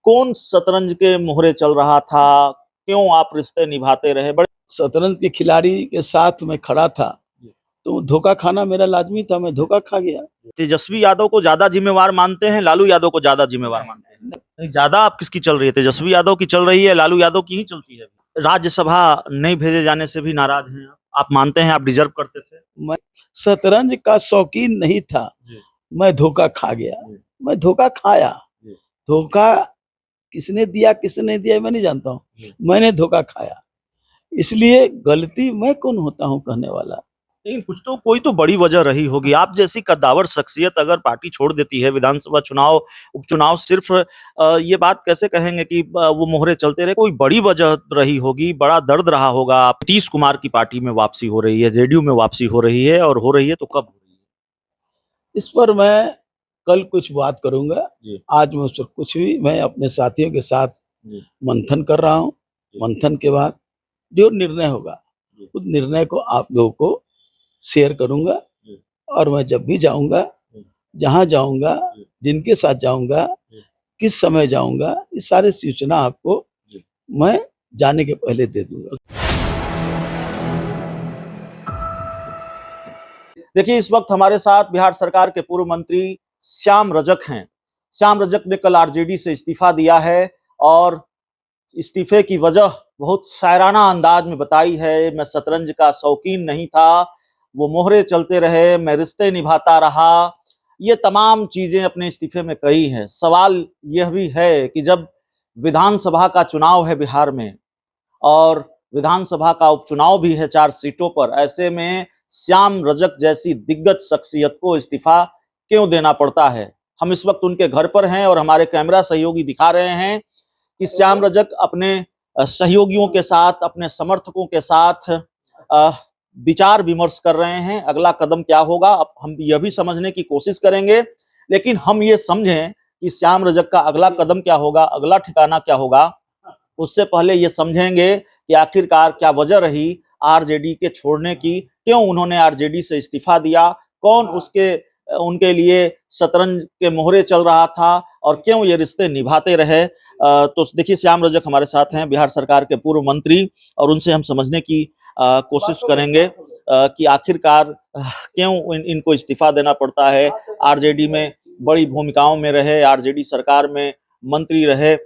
कौन शतरंज के मोहरे चल रहा था? क्यों आप रिश्ते निभाते रहे? बड़े शतरंज के खिलाड़ी के साथ मैं खड़ा था, तो धोखा खाना मेरा लाजमी था। मैं धोखा खा गया। तेजस्वी यादव को ज्यादा जिम्मेवार मानते हैं, लालू यादव को ज्यादा जिम्मेवार मानते हैं? नहीं, ज्यादा आप किसकी चल रही है? तेजस्वी यादव की चल रही है, लालू यादव की ही चलती है? राज्यसभा नहीं भेजे जाने से भी नाराज हैं आप मानते हैं आप डिजर्व करते थे? मैं शतरंज का शौकीन नहीं था। मैं धोखा खा गया। मैं धोखा खाया। धोखा किसने दिया किसने नहीं दिया मैं नहीं जानता हूँ। मैंने धोखा खाया, इसलिए गलती मैं कौन होता हूँ कहने वाला। लेकिन कुछ तो कोई तो बड़ी वजह रही होगी। आप जैसी कद्दावर शख्सियत अगर पार्टी छोड़ देती है, विधानसभा चुनाव उपचुनाव सिर्फ ये बात कैसे कहेंगे कि वो मोहरे चलते रहे? कोई बड़ी वजह रही होगी, बड़ा दर्द रहा होगा। नीतीश कुमार की पार्टी में वापसी हो रही है, जेडीयू में वापसी हो रही है, और हो रही है तो कब हो रही है? इस पर मैं कल कुछ बात करूंगा। आज मैं उस पर कुछ भी, मैं अपने साथियों के साथ मंथन कर रहा हूँ। मंथन के बाद जो निर्णय होगा उस निर्णय को आप लोगों को शेयर करूंगा। और मैं जब भी जाऊंगा, जहां जाऊंगा, जिनके साथ जाऊंगा, किस समय जाऊंगा, ये सारे सूचना आपको मैं जाने के पहले दे दूंगा। देखिए, इस वक्त हमारे साथ बिहार सरकार के पूर्व मंत्री श्याम रजक हैं। श्याम रजक ने कल आरजेडी से इस्तीफा दिया है और इस्तीफे की वजह बहुत शायराना अंदाज में बताई है। मैं शतरंज का शौकीन नहीं था, वो मोहरे चलते रहे, मैं रिश्ते निभाता रहा, ये तमाम चीजें अपने इस्तीफे में कही हैं। सवाल यह भी है कि जब विधानसभा का चुनाव है बिहार में और विधानसभा का उपचुनाव भी है 4 सीटों पर, ऐसे में श्याम रजक जैसी दिग्गज शख्सियत को इस्तीफा क्यों देना पड़ता है? हम इस वक्त उनके घर पर हैं और हमारे कैमरा सहयोगी दिखा रहे हैं कि श्याम रजक अपने सहयोगियों के साथ, अपने समर्थकों के साथ विचार विमर्श कर रहे हैं। अगला कदम क्या होगा, अब हम यह भी समझने की कोशिश करेंगे, लेकिन हम ये समझें कि श्याम रजक का अगला कदम क्या होगा, अगला ठिकाना क्या होगा, उससे पहले ये समझेंगे कि आखिरकार क्या वजह रही आरजेडी के छोड़ने की, क्यों उन्होंने आरजेडी से इस्तीफा दिया, कौन उनके लिए शतरंज के मोहरे चल रहा था और क्यों ये रिश्ते निभाते रहे। तो देखिए, श्याम रजक हमारे साथ हैं, बिहार सरकार के पूर्व मंत्री, और उनसे हम समझने की कोशिश करेंगे कि आखिरकार क्यों इनको इस्तीफा देना पड़ता है। आरजेडी में बड़ी भूमिकाओं में रहे, आरजेडी सरकार में मंत्री रहे,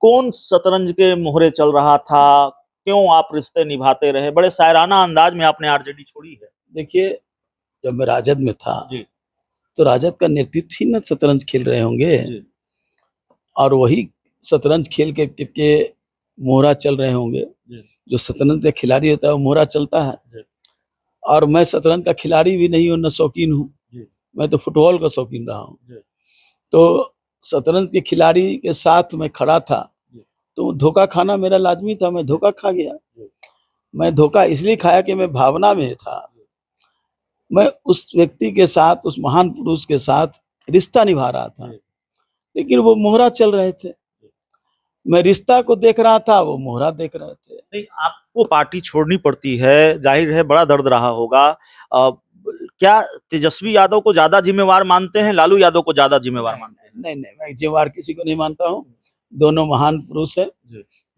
कौन शतरंज के मोहरे चल रहा था, क्यों आप रिश्ते निभाते रहे? बड़े शायराना अंदाज में आपने आरजेडी छोड़ी है। देखिए, जब मैं राजद में था तो राजद का नेतृत्व ही न शतरंज खेल रहे होंगे, और वही शतरंज खेल के मोहरा चल रहे होंगे। जो शतरंज का खिलाड़ी होता है वो मोहरा चलता है। और मैं शतरंज का खिलाड़ी भी नहीं हूँ, न शौकीन हूँ। मैं तो फुटबॉल का शौकीन रहा हूँ। तो शतरंज के खिलाड़ी के साथ मैं खड़ा था, तो धोखा खाना मेरा लाजमी था। मैं धोखा खा गया। मैं धोखा इसलिए खाया कि मैं भावना में था। मैं उस व्यक्ति के साथ, उस महान पुरुष के साथ रिश्ता निभा रहा था, लेकिन वो मोहरा चल रहे थे। मैं रिश्ता को देख रहा था, वो मोहरा देख रहे थे। नहीं, आपको पार्टी छोड़नी पड़ती है, जाहिर है बड़ा दर्द रहा होगा। क्या तेजस्वी यादव को ज्यादा जिम्मेवार मानते हैं, लालू यादव को ज्यादा जिम्मेवार मानते हैं? नहीं, मैं जिम्मेवार किसी को नहीं मानता हूँ। दोनों महान पुरुष हैं,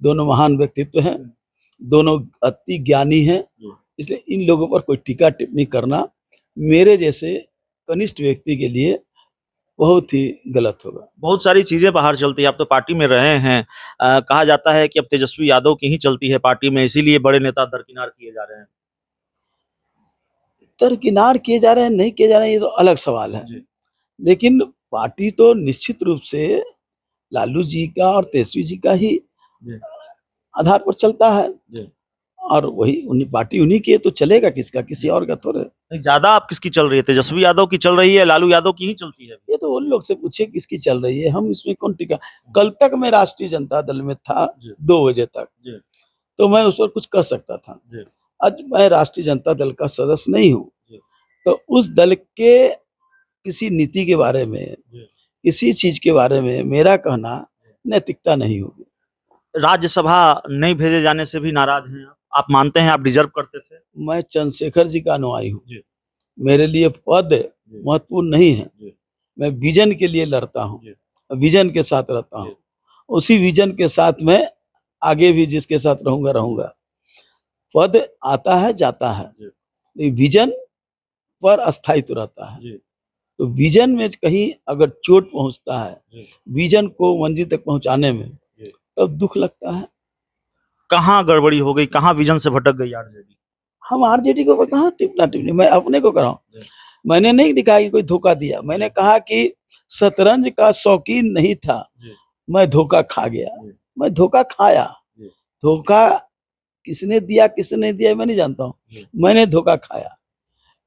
दोनों महान व्यक्तित्व हैं, दोनों अति ज्ञानी हैं। इसलिए इन लोगों पर कोई टीका टिप्पणी करना मेरे जैसे कनिष्ठ व्यक्ति के लिए बहुत ही गलत होगा। बहुत सारी चीजें बाहर चलती है, आप तो पार्टी में रहे हैं। कहा जाता है कि अब तेजस्वी यादव की ही चलती है पार्टी में, इसीलिए बड़े नेता दरकिनार किए जा रहे हैं। दरकिनार किए जा रहे हैं, नहीं किए जा रहे हैं, ये तो अलग सवाल है। लेकिन पार्टी तो निश्चित रूप से लालू जी का और तेजस्वी जी का ही आधार पर चलता है, और वही पार्टी उन्हीं की है, तो चलेगा किसका, किसी और का थोड़े। ज्यादा आप किसकी चल रही है? तेजस्वी यादव की चल रही है, लालू यादव की ही चलती है? ये तो उन लोग से पूछे किसकी चल रही है, हम इसमें कौन टिका। कल तक मैं राष्ट्रीय जनता दल में था 2 बजे तक, तो मैं उस पर कुछ कर सकता था। आज मैं राष्ट्रीय जनता दल का सदस्य नहीं हूँ, तो उस दल के किसी नीति के बारे में, किसी चीज के बारे में मेरा कहना नैतिकता नहीं होगी। राज्यसभा नहीं भेजे जाने से भी नाराज हैं आप मानते हैं आप डिजर्व करते थे? मैं चंद्रशेखर जी का अनुयायी हूँ। मेरे लिए पद महत्वपूर्ण नहीं है, मैं विजन के लिए लड़ता हूँ। विजन के साथ रहता हूँ, उसी विजन के साथ मैं आगे भी जिसके साथ रहूंगा। पद आता है जाता है, विजन पर अस्थायित्व रहता है। तो विजन में कहीं अगर चोट पहुंचता है विजन को मंजिल तक पहुंचाने में, तब दुख लगता है। कहाँ गड़बड़ी हो गई, कहाँ विजन से भटक गई आरजेडी? हम आरजेडी को कहाँ टिप्पणी टिप्पणी, मैं अपने को कर रहा हूँ। मैंने नहीं दिखाया कि कोई धोखा दिया, मैंने कहा कि शतरंज का शौकीन नहीं था, मैं धोखा खा गया, मैं धोखा खाया। धोखा किसने दिया किसने नहीं दिया मैं नहीं जानता हूँ, मैंने धोखा खाया,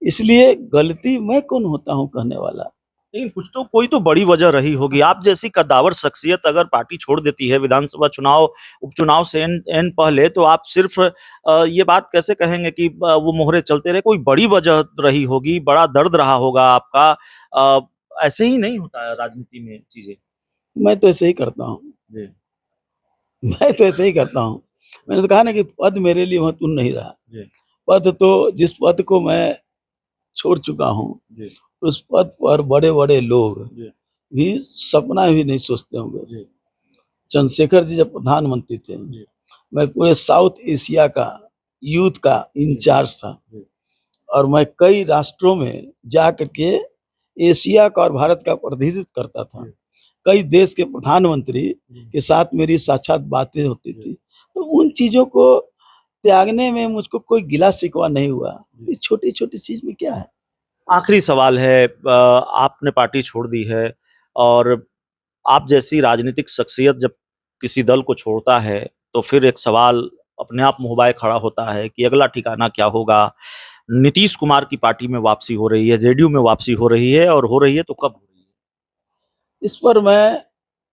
इसलिए गलती मैं कौन होता हूँ कहने वाला। लेकिन कुछ तो कोई तो बड़ी वजह रही होगी। आप जैसी कद्दावर शख्सियत अगर पार्टी छोड़ देती है विधानसभा चुनाव उपचुनाव से एन पहले, तो आप सिर्फ ये बात कैसे कहेंगे कि वो मोहरे चलते रहे? कोई बड़ी वजह रही होगी, बड़ा दर्द रहा होगा आपका। ऐसे ही नहीं होता है राजनीति में चीजें। मैं तो ऐसे ही करता हूँ, मैं तो ऐसे ही करता हूँ। मैंने तो कहा ना कि पद मेरे लिए महत्वपूर्ण नहीं रहा। पद तो जिस पद को मैं छोड़ चुका हूँ, उस पद पर बड़े बड़े लोग भी सपना भी नहीं सोचते होंगे। चंद्रशेखर जी जब प्रधानमंत्री थे, मैं पूरे साउथ एशिया का यूथ का इंचार्ज था, और मैं कई राष्ट्रों में जा करके एशिया का और भारत का प्रतिनिधित्व करता था। कई देश के प्रधानमंत्री के साथ मेरी साक्षात बातें होती थी, तो उन चीजों को त्यागने में मुझको कोई गिला शिकवा नहीं हुआ। ये छोटी छोटी चीज में क्या है। आखिरी सवाल है, आपने पार्टी छोड़ दी है, और आप जैसी राजनीतिक शख्सियत जब किसी दल को छोड़ता है तो फिर एक सवाल अपने आप मुंह खड़ा होता है कि अगला ठिकाना क्या होगा। नीतीश कुमार की पार्टी में वापसी हो रही है, जेडीयू में वापसी हो रही है, और हो रही है तो कब हो रही है? इस पर मैं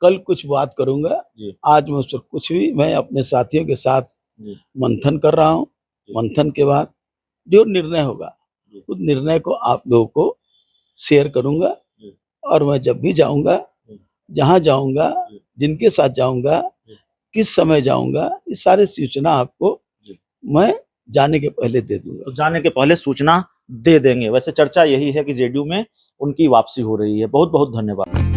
कल कुछ बात करूंगा, आज मैं उस पर कुछ भी, मैं अपने साथियों के साथ मंथन कर रहा हूँ। मंथन के बाद जो निर्णय होगा उस निर्णय को आप लोगों को शेयर करूंगा, और मैं जब भी जाऊंगा, जहां जाऊंगा, जिनके साथ जाऊंगा, किस समय जाऊंगा, ये सारे सूचना आपको मैं जाने के पहले दे दूंगा। तो जाने के पहले सूचना दे देंगे। वैसे चर्चा यही है कि जेडीयू में उनकी वापसी हो रही है। बहुत बहुत धन्यवाद।